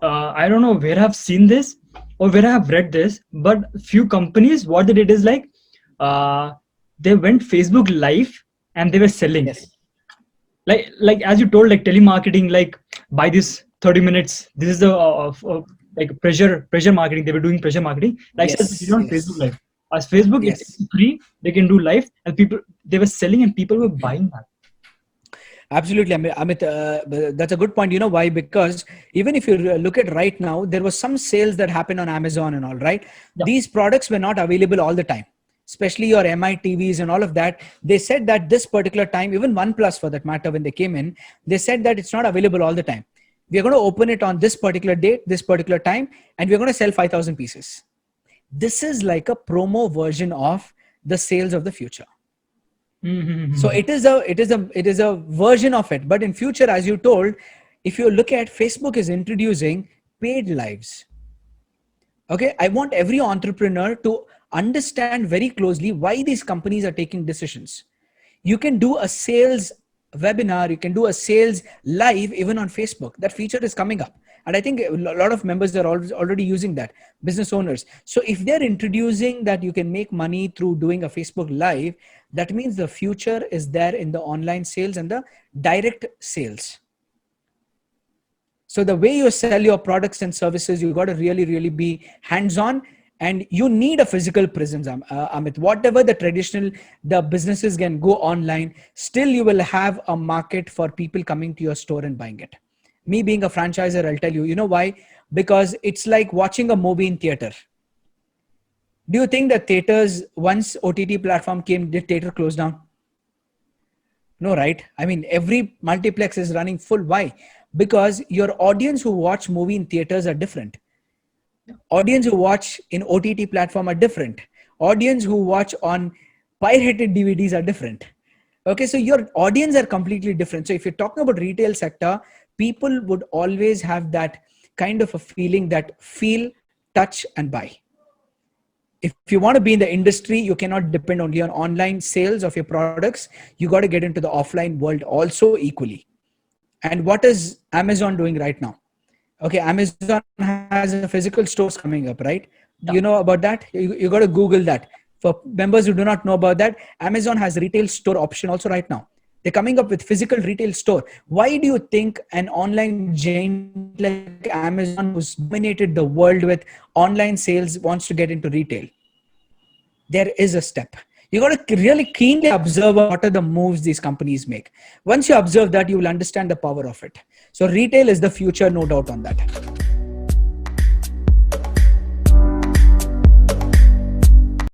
I don't know where I've seen this or where I have read this, but few companies, what they did is like, uh, they went Facebook live and they were selling. Yes. Like as you told, like telemarketing, like by this 30 minutes, this is the like pressure marketing. They were doing pressure marketing. Like said, they did Yes. on Facebook Yes. live. As Facebook, Yes. it's free. They can do live, and people they were selling, and people were buying that. Absolutely, Amit. That's a good point. You know why? Because even if you look at right now, there was some sales that happened on Amazon and all, right? Yeah. These products were not available all the time, especially your MI TVs and all of that. They said that this particular time, even OnePlus for that matter, when they came in, they said that it's not available all the time. We are going to open it on this particular date, this particular time, and we're going to sell 5,000 pieces. This is like a promo version of the sales of the future. So Mm-hmm. it is a version of it. But in future, as you told, if you look at, Facebook is introducing paid lives. Okay, I want every entrepreneur to understand very closely why these companies are taking decisions. You can do a sales webinar, you can do a sales live even on Facebook. That feature is coming up. And I think a lot of members are already using that, business owners. So if they're introducing that you can make money through doing a Facebook live, that means the future is there in the online sales and the direct sales. So the way you sell your products and services, you got to really be hands-on, and you need a physical presence, Amit. Whatever the traditional, the businesses can go online, still you will have a market for people coming to your store and buying it. Me being a franchisor, I'll tell you, you know why? Because it's like watching a movie in theater. Do you think that theaters, once OTT platform came, did theater close down? No, right? I mean, every multiplex is running full. Why? Because your audience who watch movie in theaters are different. Audience who watch in OTT platform are different. Audience who watch on pirated DVDs are different. Okay, so your audience are completely different. So if you're talking about retail sector, people would always have that kind of a feeling, that feel, touch, and buy. If you want to be in the industry, you cannot depend only on online sales of your products. You got to get into the offline world also equally. And what is Amazon doing right now? Okay, Amazon has a physical stores coming up, right? Do you know Yeah. about that? You got to Google that. For members who do not know about that, Amazon has retail store option also right now. They're coming up with physical retail store. Why do you think an online giant like Amazon, who's dominated the world with online sales, wants to get into retail? There is a step. You got to really keenly observe what are the moves these companies make. Once you observe that, you will understand the power of it. So retail is the future, no doubt on that.